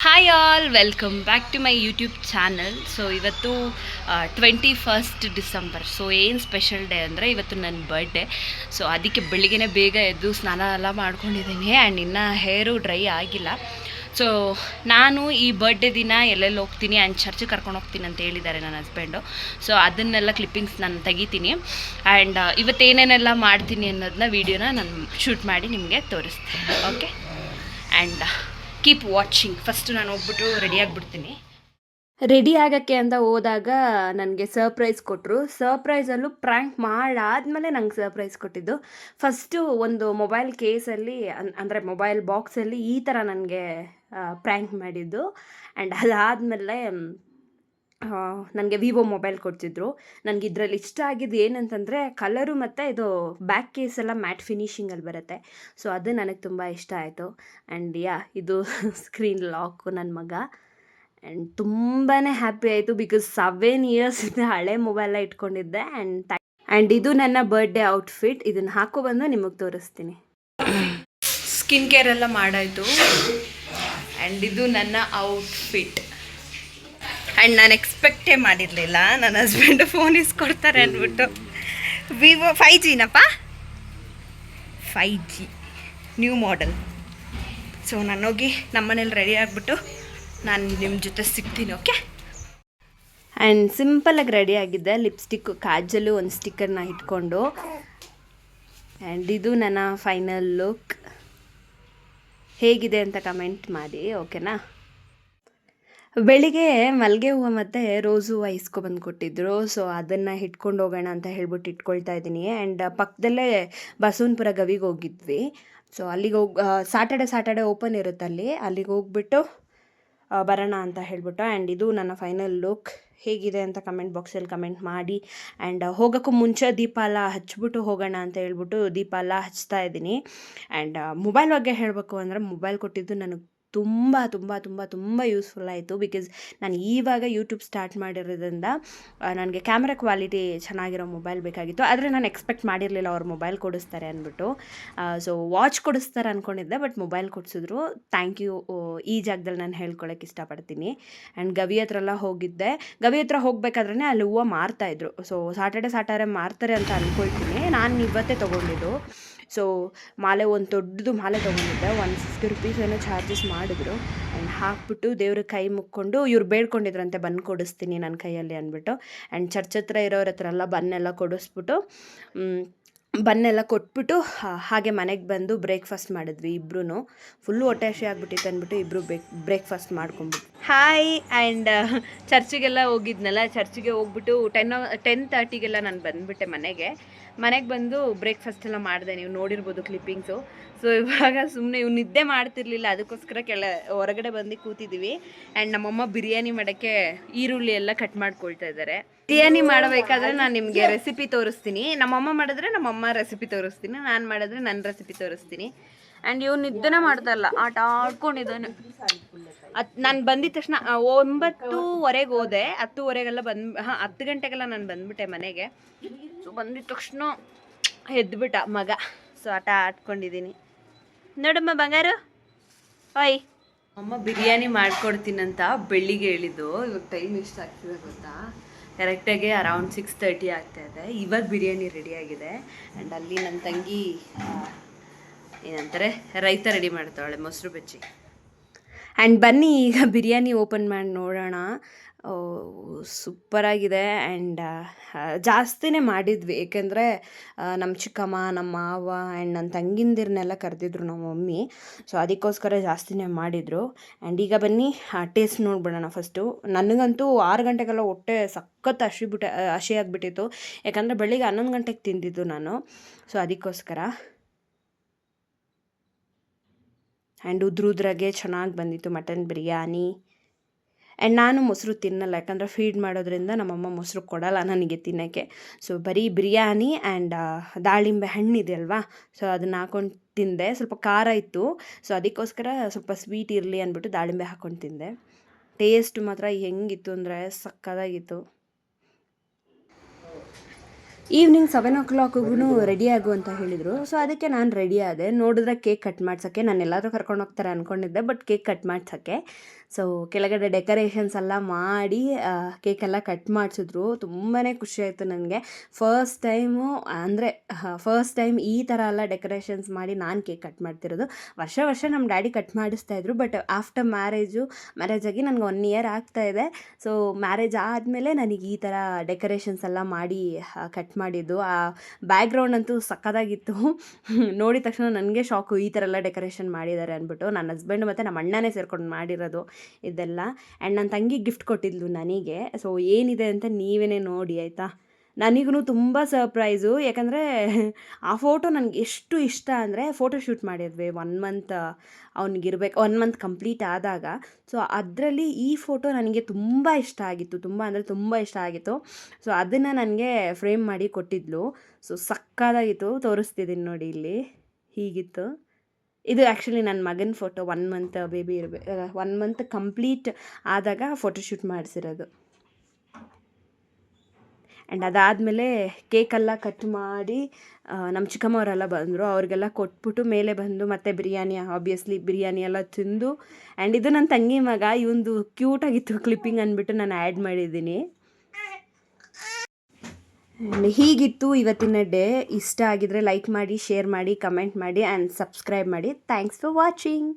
Hi all, welcome back to my YouTube channel. So ಇವತ್ತು 21st December. So ಏನು special day ಅಂದರೆ ಇವತ್ತು ನನ್ನ ಬರ್ಡೇ. ಸೊ ಅದಕ್ಕೆ ಬೆಳಿಗ್ಗೆ ಬೇಗ ಎದ್ದು ಸ್ನಾನ ಎಲ್ಲ ಮಾಡ್ಕೊಂಡಿದ್ದೀನಿ ಆ್ಯಂಡ್ ಇನ್ನೂ ಹೇರು ಡ್ರೈ ಆಗಿಲ್ಲ. ಸೊ ನಾನು ಈ ಬರ್ಡೇ ದಿನ ಎಲ್ಲೆಲ್ಲಿ ಹೋಗ್ತೀನಿ ಆ್ಯಂಡ್ ಚರ್ಚಿಗೆ ಕರ್ಕೊಂಡು ಹೋಗ್ತೀನಿ ಅಂತ ಹೇಳಿದ್ದಾರೆ ನನ್ನ ಹಸ್ಬೆಂಡು. ಸೊ ಅದನ್ನೆಲ್ಲ ಕ್ಲಿಪ್ಪಿಂಗ್ಸ್ ನಾನು ತೆಗಿತೀನಿ ಆ್ಯಂಡ್ ಇವತ್ತೇನೇನೆಲ್ಲ ಮಾಡ್ತೀನಿ ಅನ್ನೋದನ್ನ ವೀಡಿಯೋನ ನಾನು ಶೂಟ್ ಮಾಡಿ ನಿಮಗೆ ತೋರಿಸ್ತೀನಿ. Okay, and keep watching. First ನಾನು ಹೋಗ್ಬಿಟ್ಟು ರೆಡಿ ಆಗಿಬಿಡ್ತೀನಿ. ರೆಡಿ ಆಗೋಕ್ಕೆ ಅಂತ ಹೋದಾಗ ನನಗೆ ಸರ್ಪ್ರೈಸ್ ಕೊಟ್ಟರು. ಸರ್ಪ್ರೈಸಲ್ಲೂ ಪ್ರ್ಯಾಂಕ್ ಮಾಡಾದಮೇಲೆ ನಂಗೆ ಸರ್ಪ್ರೈಸ್ ಕೊಟ್ಟಿದ್ದು. ಫಸ್ಟು ಒಂದು ಮೊಬೈಲ್ ಕೇಸಲ್ಲಿ ಅಂದರೆ ಮೊಬೈಲ್ ಬಾಕ್ಸಲ್ಲಿ ಈ ಥರ ನನಗೆ ಪ್ರ್ಯಾಂಕ್ ಮಾಡಿದ್ದು. ಆ್ಯಂಡ್ ಅದಾದಮೇಲೆ ನನಗೆ ವಿವೋ ಮೊಬೈಲ್ ಕೊಡ್ತಿದ್ರು. ನನಗೆ ಇದರಲ್ಲಿ ಇಷ್ಟ ಆಗಿದ್ದು ಏನಂತಂದರೆ ಕಲರು ಮತ್ತು ಇದು ಬ್ಯಾಕ್ ಕೇಸೆಲ್ಲ ಮ್ಯಾಟ್ ಫಿನಿಷಿಂಗಲ್ಲಿ ಬರುತ್ತೆ. ಸೊ ಅದು ನನಗೆ ತುಂಬ ಇಷ್ಟ ಆಯಿತು. ಆ್ಯಂಡ್ ಇದು ಸ್ಕ್ರೀನ್ ಲಾಕು ನನ್ನ ಮಗ. ಆ್ಯಂಡ್ ತುಂಬಾ ಹ್ಯಾಪಿ ಆಯಿತು, ಬಿಕಾಸ್ 7 ಇಯರ್ಸಿಂದ ಹಳೆ ಮೊಬೈಲ ಇಟ್ಕೊಂಡಿದ್ದೆ. ಆ್ಯಂಡ್ ಇದು ನನ್ನ ಬರ್ಡೇ ಔಟ್ಫಿಟ್. ಇದನ್ನು ಹಾಕೊಬಂದು ನಿಮಗೆ ತೋರಿಸ್ತೀನಿ. ಸ್ಕಿನ್ ಕೇರ್ ಎಲ್ಲ ಮಾಡಾಯಿತು ಆ್ಯಂಡ್ ಇದು ನನ್ನ ಔಟ್ಫಿಟ್. ಆ್ಯಂಡ್ ನಾನು ಎಕ್ಸ್ಪೆಕ್ಟೇ ಮಾಡಿರಲಿಲ್ಲ ನನ್ನ ಹಸ್ಬೆಂಡು ಫೋನ್ ಇಸ್ಕೊಡ್ತಾರೆ ಅಂದ್ಬಿಟ್ಟು. ವಿವೋ 5Gನಪ್ಪ, 5G ನ್ಯೂ ಮಾಡೆಲ್. ಸೊ ನಾನು ಹೋಗಿ ನಮ್ಮನೇಲಿ ರೆಡಿ ಆಗಿಬಿಟ್ಟು ನಾನು ನಿಮ್ಮ ಜೊತೆ ಸಿಗ್ತೀನಿ. ಓಕೆ, ಆ್ಯಂಡ್ ಸಿಂಪಲಾಗಿ ರೆಡಿ ಆಗಿದ್ದೆ. ಲಿಪ್ಸ್ಟಿಕ್ಕು, ಕಾಜಲು, ಒಂದು ಸ್ಟಿಕ್ಕರ್ನ ಇಟ್ಕೊಂಡು. ಆ್ಯಂಡ್ ಇದು ನನ್ನ ಫೈನಲ್ ಲುಕ್. ಹೇಗಿದೆ ಅಂತ ಕಮೆಂಟ್ ಮಾಡಿ, ಓಕೆನಾ? ಬೆಳಿಗ್ಗೆ ಮಲ್ಲಿಗೆ ಹೂವು ಮತ್ತು ರೋಸ್ ಹೂವು ಇಸ್ಕೊಬಂದು ಕೊಟ್ಟಿದ್ದರು. ಸೊ ಅದನ್ನು ಇಟ್ಕೊಂಡು ಹೋಗೋಣ ಅಂತ ಹೇಳ್ಬಿಟ್ಟು ಇಟ್ಕೊಳ್ತಾ ಇದ್ದೀನಿ. ಆ್ಯಂಡ್ ಪಕ್ಕದಲ್ಲೇ ಬಸವನಪುರ ಗವಿಗೆ ಹೋಗಿದ್ವಿ. ಸೊ ಅಲ್ಲಿಗೆ ಸ್ಯಾಟರ್ಡೆ ಓಪನ್ ಇರುತ್ತೆ, ಅಲ್ಲಿಗೆ ಹೋಗ್ಬಿಟ್ಟು ಬರೋಣ ಅಂತ ಹೇಳ್ಬಿಟ್ಟು. ಆ್ಯಂಡ್ ಇದು ನನ್ನ ಫೈನಲ್ ಲುಕ್. ಹೇಗಿದೆ ಅಂತ ಕಮೆಂಟ್ ಬಾಕ್ಸಲ್ಲಿ ಕಮೆಂಟ್ ಮಾಡಿ. ಆ್ಯಂಡ್ ಹೋಗೋಕ್ಕೂ ಮುಂಚೆ ದೀಪ ಎಲ್ಲ ಹಚ್ಬಿಟ್ಟು ಹೋಗೋಣ ಅಂತ ಹೇಳ್ಬಿಟ್ಟು ದೀಪ ಎಲ್ಲ ಹಚ್ತಾ ಇದ್ದೀನಿ. ಆ್ಯಂಡ್ ಮೊಬೈಲ್ ಬಗ್ಗೆ ಹೇಳಬೇಕು ಅಂದರೆ ಮೊಬೈಲ್ ಕೊಟ್ಟಿದ್ದು ನನಗೆ ತುಂಬ ತುಂಬ ತುಂಬ ತುಂಬ ಯೂಸ್ಫುಲ್ ಆಯಿತು. ಬಿಕಾಸ್ ನಾನು ಇವಾಗ ಯೂಟ್ಯೂಬ್ ಸ್ಟಾರ್ಟ್ ಮಾಡಿರೋದ್ರಿಂದ ನನಗೆ ಕ್ಯಾಮ್ರಾ ಕ್ವಾಲಿಟಿ ಚೆನ್ನಾಗಿರೋ ಮೊಬೈಲ್ ಬೇಕಾಗಿತ್ತು. ಆದರೆ ನಾನು ಎಕ್ಸ್ಪೆಕ್ಟ್ ಮಾಡಿರಲಿಲ್ಲ ಅವ್ರು ಮೊಬೈಲ್ ಕೊಡಿಸ್ತಾರೆ ಅಂದ್ಬಿಟ್ಟು. ಸೊ ವಾಚ್ ಕೊಡಿಸ್ತಾರೆ ಅಂದ್ಕೊಂಡಿದ್ದೆ, ಬಟ್ ಮೊಬೈಲ್ ಕೊಡಿಸಿದ್ರು. Thank you. ಈ ಜಾಗದಲ್ಲಿ ನಾನು ಹೇಳ್ಕೊಳಕ್ಕೆ ಇಷ್ಟಪಡ್ತೀನಿ. ಆ್ಯಂಡ್ ಗವಿ ಹತ್ರ ಎಲ್ಲ ಹೋಗಿದ್ದೆ. ಗವಿ ಹತ್ರ ಹೋಗಬೇಕಾದ್ರೆ ಅಲ್ಲಿ ಹೂವು ಮಾರ್ತಾಯಿದ್ರು. ಸೊ ಸಾಟರ್ಡೆ ಮಾರ್ತಾರೆ ಅಂತ ಅಂದ್ಕೊಳ್ತೀನಿ. ನಾನು ಇವತ್ತೇ ತೊಗೊಂಡಿದ್ದು. ಸೊ ಮಾಲೆ, ಒಂದು ದೊಡ್ಡದು ಮಾಲೆ ತೊಗೊಂಡಿದ್ದೆ. 150 ರೂಪೀಸ್ ಏನೋ ಚಾರ್ಜಸ್ ಮಾಡಿದ್ರು. ಆ್ಯಂಡ್ ಹಾಕ್ಬಿಟ್ಟು ದೇವ್ರ ಕೈ ಮುಕ್ಕೊಂಡು ಇವ್ರು ಬೇಡ್ಕೊಂಡಿದ್ರಂತೆ ಬನ್ ಕೊಡಿಸ್ತೀನಿ ನನ್ನ ಕೈಯಲ್ಲಿ ಅಂದ್ಬಿಟ್ಟು. ಆ್ಯಂಡ್ ಚರ್ಚ್ ಹತ್ರ ಇರೋರ ಹತ್ರ ಎಲ್ಲ ಬನ್ನೆಲ್ಲ ಕೊಡಿಸ್ಬಿಟ್ಟು ಬನ್ನೆಲ್ಲ ಕೊಟ್ಬಿಟ್ಟು ಹಾಗೆ ಮನೆಗೆ ಬಂದು ಬ್ರೇಕ್ಫಾಸ್ಟ್ ಮಾಡಿದ್ವಿ ಇಬ್ಬರೂ. ಫುಲ್ಲು ಹೊಟ್ಟೆ ಹಸಿ ಆಗ್ಬಿಟ್ಟಿತ್ತು ಅಂದ್ಬಿಟ್ಟು ಇಬ್ಬರು ಬ್ರೇಕ್ಫಾಸ್ಟ್ ಮಾಡ್ಕೊಂಡ್ಬಿಟ್ಟು. ಹಾಯ್. ಆ್ಯಂಡ್ ಚರ್ಚಿಗೆಲ್ಲ ಹೋಗಿದ್ನಲ್ಲ, ಚರ್ಚಿಗೆ ಹೋಗ್ಬಿಟ್ಟು 10:30ಗೆಲ್ಲ ನಾನು ಬಂದುಬಿಟ್ಟೆ ಮನೆಗೆ ಬಂದು ಬ್ರೇಕ್ಫಾಸ್ಟ್ ಎಲ್ಲ ಮಾಡಿದೆ. ನೀವು ನೋಡಿರ್ಬೋದು ಕ್ಲಿಪ್ಪಿಂಗ್ಸು. ಸೊ ಇವಾಗ ಸುಮ್ಮನೆ ಇವ್ನು ನಿದ್ದೆ ಮಾಡ್ತಿರ್ಲಿಲ್ಲ, ಅದಕ್ಕೋಸ್ಕರ ಹೊರಗಡೆ ಬಂದು ಕೂತಿದ್ದೀವಿ. ಆ್ಯಂಡ್ ನಮ್ಮಮ್ಮ ಬಿರಿಯಾನಿ ಮಾಡೋಕ್ಕೆ ಈರುಳ್ಳಿ ಎಲ್ಲ ಕಟ್ ಮಾಡ್ಕೊಳ್ತಾ ಇದ್ದಾರೆ. ಬಿರಿಯಾನಿ ಮಾಡಬೇಕಾದ್ರೆ ನಾನು ನಿಮಗೆ ರೆಸಿಪಿ ತೋರಿಸ್ತೀನಿ. ನಮ್ಮಮ್ಮ ಮಾಡಿದ್ರೆ ನಮ್ಮಮ್ಮ ರೆಸಿಪಿ ತೋರಿಸ್ತೀನಿ, ನಾನು ಮಾಡಿದ್ರೆ ನನ್ನ ರೆಸಿಪಿ ತೋರಿಸ್ತೀನಿ. ಆ್ಯಂಡ್ ಇವ್ನು ನಿದ್ದೆನೇ ಮಾಡ್ತಾ ಇಲ್ಲ, ಆಟ ಆಡ್ಕೊಂಡಿದ್ದಾನೆ. ನಾನು ಬಂದಿದ ತಕ್ಷಣ 9:30 ಹೋದೆ, 10:30ಗೆಲ್ಲ 10 ಗಂಟೆಗೆಲ್ಲ ನಾನು ಬಂದ್ಬಿಟ್ಟೆ ಮನೆಗೆ. ಸೊ ಬಂದಿದ ತಕ್ಷಣ ಎದ್ಬಿಟ್ಟ ಮಗ. ಸೊ ಆಟ ಆಡ್ಕೊಂಡಿದ್ದೀನಿ. ನೋಡಮ್ಮ ಬಂಗಾರು, ಓಯ್. ಅಮ್ಮ ಬಿರಿಯಾನಿ ಮಾಡ್ಕೊಡ್ತೀನಂತ ಬೆಳ್ಳಿಗೆ ಹೇಳಿದ್ದು. ಇವಾಗ ಟೈಮ್ ಎಷ್ಟು ಆಗ್ತಿದೆ ಗೊತ್ತಾ? ಕರೆಕ್ಟಾಗಿ ಅರೌಂಡ್ 6:30 ಆಗ್ತಾಯಿದೆ. ಇವಾಗ ಬಿರಿಯಾನಿ ರೆಡಿಯಾಗಿದೆ. ಆ್ಯಂಡ್ ಅಲ್ಲಿ ನನ್ನ ತಂಗಿ ಏನಂತಾರೆ ರೈತ ರೆಡಿ ಮಾಡ್ತಾಳೆ, ಮೊಸರು ಬಜ್ಜಿ. ಆ್ಯಂಡ್ ಬನ್ನಿ ಈಗ ಬಿರಿಯಾನಿ ಓಪನ್ ಮಾಡಿ ನೋಡೋಣ. ಸೂಪರಾಗಿದೆ. ಆ್ಯಂಡ್ ಜಾಸ್ತಿನೇ ಮಾಡಿದ್ವಿ, ಏಕೆಂದರೆ ನಮ್ಮ ಚಿಕ್ಕಮ್ಮ, ನಮ್ಮ ಮಾವ ಆ್ಯಂಡ್ ನನ್ನ ತಂಗಿಂದಿರನ್ನೆಲ್ಲ ಕರೆದಿದ್ರು ನಮ್ಮ ಮಮ್ಮಿ. ಸೊ ಅದಕ್ಕೋಸ್ಕರ ಜಾಸ್ತಿನೇ ಮಾಡಿದರು. ಆ್ಯಂಡ್ ಈಗ ಬನ್ನಿ ಟೇಸ್ಟ್ ನೋಡ್ಬಿಡೋಣ ಫಸ್ಟು. ನನಗಂತೂ 6 ಗಂಟೆಗೆಲ್ಲ ಹೊಟ್ಟೆ ಸಖತ್ ಹಸಿ ಆಗಿಬಿಟ್ಟಿತ್ತು, ಯಾಕಂದರೆ ಬೆಳಿಗ್ಗೆ 11 ಗಂಟೆಗೆ ತಿಂದಿದ್ದು ನಾನು. ಸೊ ಅದಕ್ಕೋಸ್ಕರ. ಆ್ಯಂಡ್ ಉದ್ರಾಗೆ ಚೆನ್ನಾಗಿ ಬಂದಿತ್ತು ಮಟನ್ ಬಿರಿಯಾನಿ. ಆ್ಯಂಡ್ ನಾನು ಮೊಸರು ತಿನ್ನಲ್ಲ, ಯಾಕಂದರೆ ಫೀಡ್ ಮಾಡೋದ್ರಿಂದ ನಮ್ಮಮ್ಮ ಮೊಸರು ಕೊಡಲ್ಲ ನನಗೆ ತಿನ್ನೋಕ್ಕೆ. ಸೊ ಬರೀ ಬಿರಿಯಾನಿ ಆ್ಯಂಡ್ ದಾಳಿಂಬೆ ಹಣ್ಣಿದೆ ಅಲ್ವಾ, ಸೊ ಅದನ್ನು ಹಾಕೊಂಡು ತಿಂದೆ. ಸ್ವಲ್ಪ ಖಾರ ಇತ್ತು, ಸೊ ಅದಕ್ಕೋಸ್ಕರ ಸ್ವಲ್ಪ ಸ್ವೀಟ್ ಇರಲಿ ಅಂದ್ಬಿಟ್ಟು ದಾಳಿಂಬೆ ಹಾಕ್ಕೊಂಡು ತಿಂದೆ. ಟೇಸ್ಟ್ ಮಾತ್ರ ಹೆಂಗಿತ್ತು ಅಂದರೆ ಸಕ್ಕತ್ತಾಗಿತ್ತು. ಈವ್ನಿಂಗ್ 7:00ಗೂ ರೆಡಿ ಆಗು ಅಂತ ಹೇಳಿದರು. ಸೊ ಅದಕ್ಕೆ ನಾನು ರೆಡಿ ಆದೆ. ನೋಡಿದ್ರೆ ಕೇಕ್ ಕಟ್ ಮಾಡ್ಸೋಕ್ಕೆ ನಾನು ಎಲ್ಲಾದರೂ ಕರ್ಕೊಂಡು ಹೋಗ್ತಾರೆ ಅಂದ್ಕೊಂಡಿದ್ದೆ, ಬಟ್ ಕೇಕ್ ಕಟ್ ಮಾಡ್ಸೋಕ್ಕೆ. ಸೊ ಕೆಳಗಡೆ ಡೆಕೋರೇಷನ್ಸ್ ಎಲ್ಲ ಮಾಡಿ ಕೇಕೆಲ್ಲ ಕಟ್ ಮಾಡಿಸಿದ್ರು. ತುಂಬಾ ಖುಷಿಯಾಯಿತು ನನಗೆ. ಫಸ್ಟ್ ಟೈಮ್ ಈ ಥರ ಎಲ್ಲ ಡೆಕೋರೇಷನ್ಸ್ ಮಾಡಿ ನಾನು ಕೇಕ್ ಕಟ್ ಮಾಡ್ತಿರೋದು. ವರ್ಷ ನಮ್ಮ ಡ್ಯಾಡಿ ಕಟ್ ಮಾಡಿಸ್ತಾಯಿದ್ರು, ಬಟ್ ಆಫ್ಟರ್ ಮ್ಯಾರೇಜ್ ಆಗಿ ನನಗೆ 1 ಇಯರ್ ಆಗ್ತಾಯಿದೆ. ಸೊ ಮ್ಯಾರೇಜ್ ಆದಮೇಲೆ ನನಗೆ ಈ ಥರ ಡೆಕೋರೇಷನ್ಸ್ ಎಲ್ಲ ಮಾಡಿ ಕಟ್ ಮಾಡಿದ್ದು. ಆ ಬ್ಯಾಕ್ಗ್ರೌಂಡ್ ಅಂತೂ ಸಕ್ಕತ್ತಾಗಿತ್ತು. ನೋಡಿದ ತಕ್ಷಣ ನನಗೆ ಶಾಕು, ಈ ಥರ ಎಲ್ಲ ಡೆಕೋರೇಷನ್ ಮಾಡಿದ್ದಾರೆ ಅಂದ್ಬಿಟ್ಟು. ನನ್ನ ಹಸ್ಬೆಂಡ್ ಮತ್ತು ನಮ್ಮ ಅಣ್ಣನೇ ಸೇರ್ಕೊಂಡು ಮಾಡಿರೋದು ಇದೆಲ್ಲ. ಆ್ಯಂಡ್ ನನ್ನ ತಂಗಿ ಗಿಫ್ಟ್ ಕೊಟ್ಟಿದ್ಲು ನನಗೆ. ಸೊ ಏನಿದೆ ಅಂತ ನೀವೇ ನೋಡಿ ಆಯಿತಾ. ನನಗೂ ತುಂಬ ಸರ್ಪ್ರೈಸು, ಯಾಕಂದರೆ ಆ ಫೋಟೋ ನನಗೆ ಎಷ್ಟು ಇಷ್ಟ ಅಂದರೆ, ಫೋಟೋ ಶೂಟ್ ಮಾಡಿದ್ವಿ 1 ಮಂತ್ ಅವ್ನಿಗಿರ್ಬೇಕು, 1 ಮಂತ್ ಕಂಪ್ಲೀಟ್ ಆದಾಗ. ಸೊ ಅದರಲ್ಲಿ ಈ ಫೋಟೋ ನನಗೆ ತುಂಬ ಇಷ್ಟ ಆಗಿತ್ತು, ತುಂಬ ಅಂದರೆ ತುಂಬ ಇಷ್ಟ ಆಗಿತ್ತು. ಸೊ ಅದನ್ನು ನನಗೆ ಫ್ರೇಮ್ ಮಾಡಿ ಕೊಟ್ಟಿದ್ಲು. ಸೊ ಸಕ್ಕತ್ತಾಗಿತ್ತು, ತೋರಿಸ್ತಿದ್ದೀನಿ ನೋಡಿ ಇಲ್ಲಿ, ಹೀಗಿತ್ತು. ಇದು ಆ್ಯಕ್ಚುಲಿ ನನ್ನ ಮಗನ photo. 1 month baby 1 month complete ಆದಾಗ ಫೋಟೋಶೂಟ್ ಮಾಡಿಸಿರೋದು. ಆ್ಯಂಡ್ ಅದಾದಮೇಲೆ ಕೇಕೆಲ್ಲ ಕಟ್ ಮಾಡಿ ನಮ್ಮ ಚಿಕ್ಕಮ್ಮವರೆಲ್ಲ ಬಂದರು. ಅವ್ರಿಗೆಲ್ಲ ಕೊಟ್ಬಿಟ್ಟು ಮೇಲೆ ಬಂದು ಮತ್ತೆ ಬಿರಿಯಾನಿ ಎಲ್ಲ ತಿಂದು. ಆ್ಯಂಡ್ ಇದು ನನ್ನ ತಂಗಿ ಮಗ, ಇವಂದು ಕ್ಯೂಟಾಗಿತ್ತು ಕ್ಲಿಪ್ಪಿಂಗ್ ಅಂದ್ಬಿಟ್ಟು ನಾನು ಆ್ಯಡ್ ಮಾಡಿದ್ದೀನಿ. ಹೀಗಿತ್ತು ಇವತ್ತಿನ ಡೇ. ಇಷ್ಟ ಆಗಿದ್ರೆ ಲೈಕ್ ಮಾಡಿ, ಶೇರ್ ಮಾಡಿ, ಕಮೆಂಟ್ ಮಾಡಿ ಆ್ಯಂಡ್ ಸಬ್ಸ್ಕ್ರೈಬ್ ಮಾಡಿ. Thanks for watching.